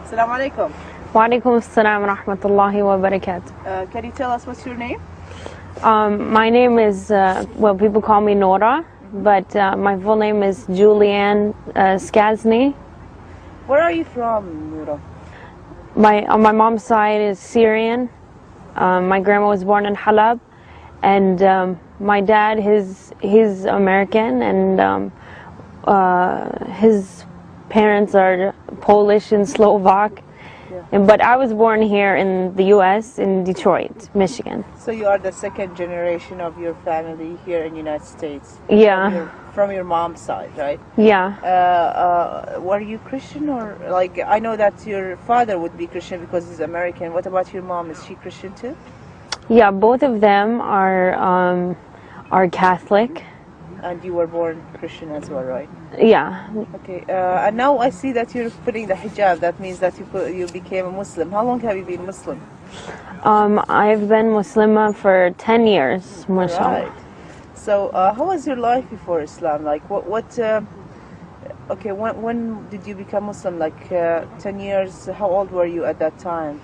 Assalamu alaikum. Wa alaikum assalam wa rahmatullahi wa barakatuh. Can you tell us what's your name? My name is, well, people call me Noora, but my full name is Julianne Skazni. Where are you from, Noora? On my mom's side is Syrian. My grandma was born in Halab, and my dad, he's American, and his parents are Polish and Slovak. Yeah. But I was born here in the U.S., in Detroit, Michigan. So you are the second generation of your family here in the United States? Yeah. From your mom's side, right? Yeah. Were you Christian, or like, I know that your father would be Christian because he's American. What about your mom? Is she Christian too? Yeah, both of them are Catholic. And you were born Christian as well, right? Yeah. Okay. And now I see that you're putting the hijab. That means that you became a Muslim. How long have you been Muslim? I've been Muslima for 10 years, mashallah. Right. So how was your life before Islam? Like okay, when did you become Muslim? Like 10 years? How old were you at that time?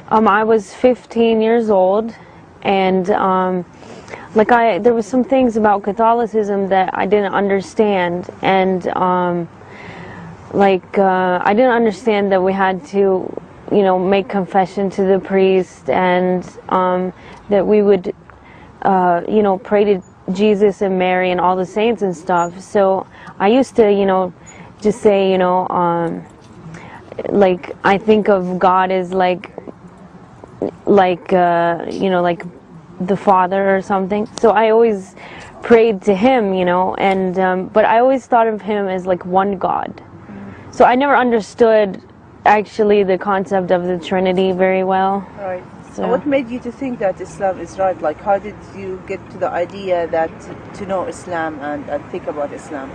I was 15 years old, and there was some things about Catholicism that I didn't understand, and I didn't understand that we had to, make confession to the priest, and that we would, pray to Jesus and Mary and all the saints and stuff. So I used to, just say, I think of God as like the Father or something. So I always prayed to Him, and but I always thought of Him as like one God. So I never understood actually the concept of the Trinity very well. Right. So what made you to think that Islam is right? Like, how did you get to the idea that to know Islam and think about Islam?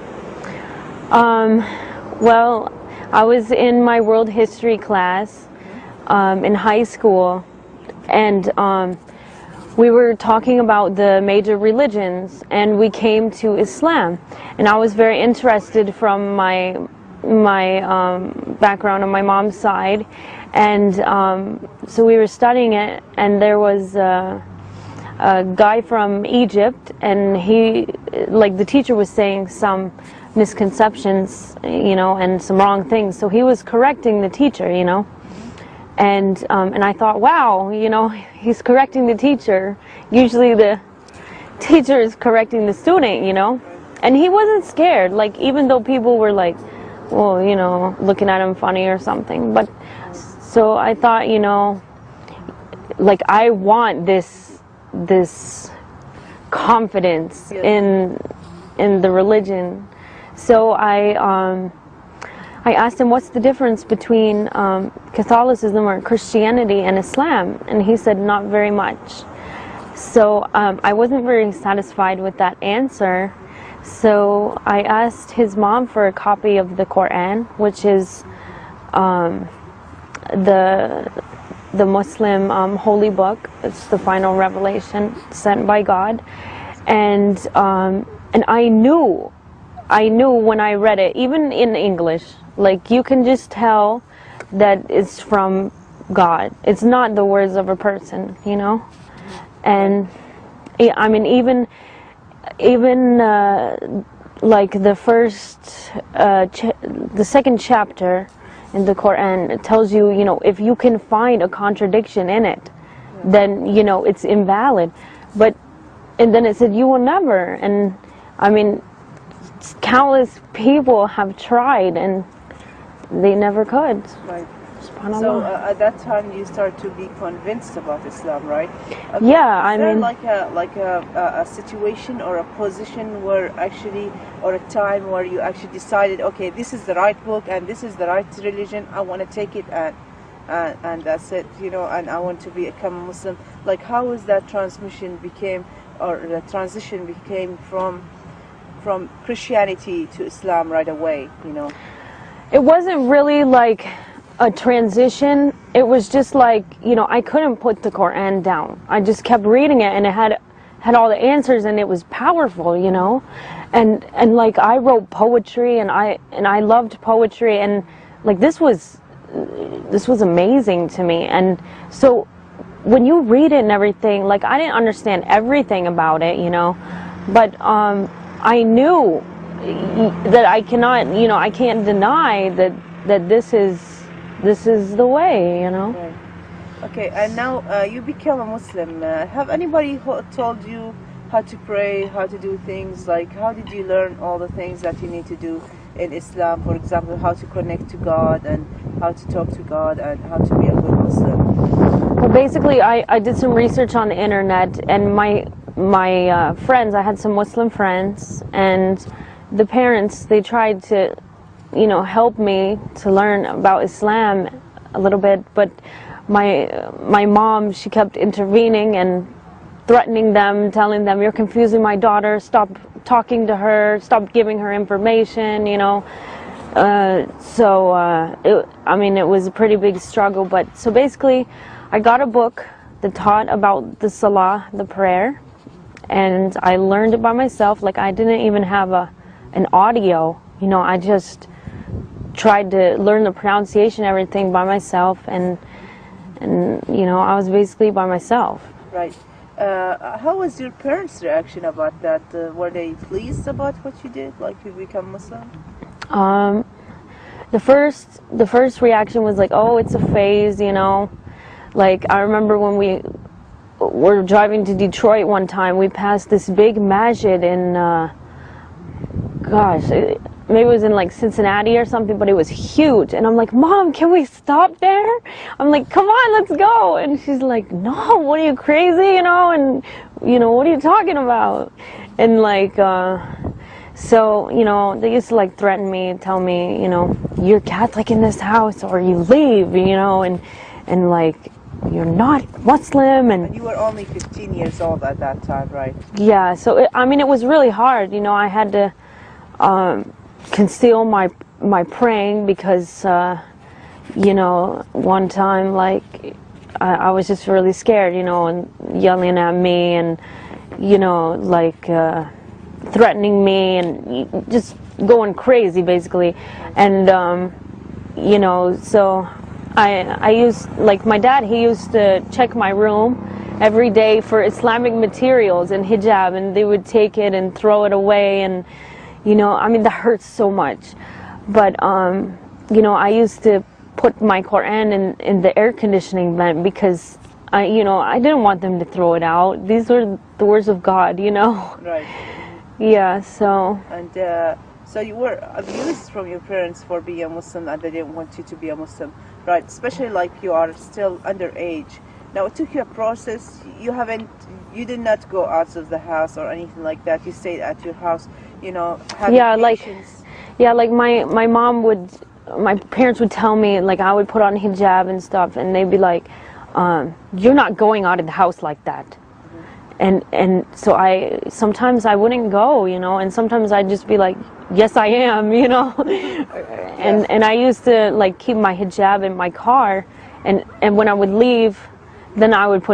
Well, I was in my world history class in high school, and we were talking about the major religions, and we came to Islam, and I was very interested from my background on my mom's side, and so we were studying it, and there was a guy from Egypt, and he, the teacher was saying some misconceptions, and some wrong things, so he was correcting the teacher, and I thought, wow, he's correcting the teacher. Usually the teacher is correcting the student, and he wasn't scared, even though people were like, well, looking at him funny or something. But so I thought, I want this confidence in the religion. So I asked him, what's the difference between Catholicism or Christianity and Islam? And he said, not very much. So I wasn't very satisfied with that answer. So I asked his mom for a copy of the Qur'an, which is the Muslim holy book. It's the final revelation sent by God. And I knew when I read it, even in English, you can just tell that it's from God. It's not the words of a person, And I mean, even the first, the second chapter in the Quran, it tells you, if you can find a contradiction in it, then, it's invalid. And then it said, you will never. And I mean, countless people have tried and they never could. Right. So at that time you start to be convinced about Islam, right? Okay. Yeah, I mean, like a situation or a position where actually, or a time where you actually decided, okay, this is the right book and this is the right religion. I want to take it and that's it, and I want to become a Muslim. Like, how was that transition became from Christianity to Islam right away? It wasn't really like a transition. It was just like, I couldn't put the Quran down. I just kept reading it, and it had all the answers, and it was powerful, and like I wrote poetry, and I loved poetry, and like this was this was amazing to me. And so when you read it and everything, like, I didn't understand everything about it, you know, but I knew that I cannot, you know, I can't deny that this is the way, you know. Right. Okay, and now you become a Muslim. Have anybody told you how to pray, how to do things? Like, how did you learn all the things that you need to do in Islam? For example, how to connect to God and how to talk to God and how to be a good Muslim? Well, basically, I did some research on the internet, and my friends, I had some Muslim friends, and the parents, they tried to, you know, help me to learn about Islam a little bit, but my mom, she kept intervening and threatening them, telling them, "You're confusing my daughter, stop talking to her, stop giving her information," you know. I mean, it was a pretty big struggle. But so basically, I got a book that taught about the salah, the prayer, and I learned it by myself. Like, I didn't even have an audio, you know. I just tried to learn the pronunciation, everything by myself, and you know, I was basically by myself. Right. How was your parents' reaction about that? Were they pleased about what you did, like you become Muslim? The first reaction was like, "Oh, it's a phase," you know. Like, I remember when we were driving to Detroit one time, we passed this big masjid in, maybe it was in like Cincinnati or something, but it was huge. And I'm like, "Mom, can we stop there?" I'm like, "Come on, let's go." And she's like, "No, what are you, crazy?" You know, and, you know, "What are you talking about?" And like, so, you know, they used to like threaten me, tell me, you know, "You're Catholic in this house or you leave," you know, and like, "You're not Muslim." And you were only 15 years old at that time, right? Yeah, so I mean, it was really hard, you know. I had to conceal my praying because, you know, one time, like, I was just really scared, you know, and yelling at me and, you know, like, threatening me and just going crazy, basically. And, you know, so I used, like, my dad, he used to check my room every day for Islamic materials and hijab, and they would take it and throw it away. And, you know, I mean, that hurts so much. But, you know, I used to put my Qur'an in the air conditioning vent because, you know, I didn't want them to throw it out. These were the words of God, you know. Right. Yeah, so. And so you were abused from your parents for being a Muslim, and they didn't want you to be a Muslim, right? Especially like you are still underage. Now, it took you a process. You did not go out of the house or anything like that. You stayed at your house, you know, having patience. Like my mom would, my parents would tell me, like, I would put on hijab and stuff, and they'd be like, "You're not going out of the house like that." And so sometimes I wouldn't go, you know, and sometimes I'd just be like, "Yes, I am," you know. And I used to like keep my hijab in my car, and when I would leave, then I would put it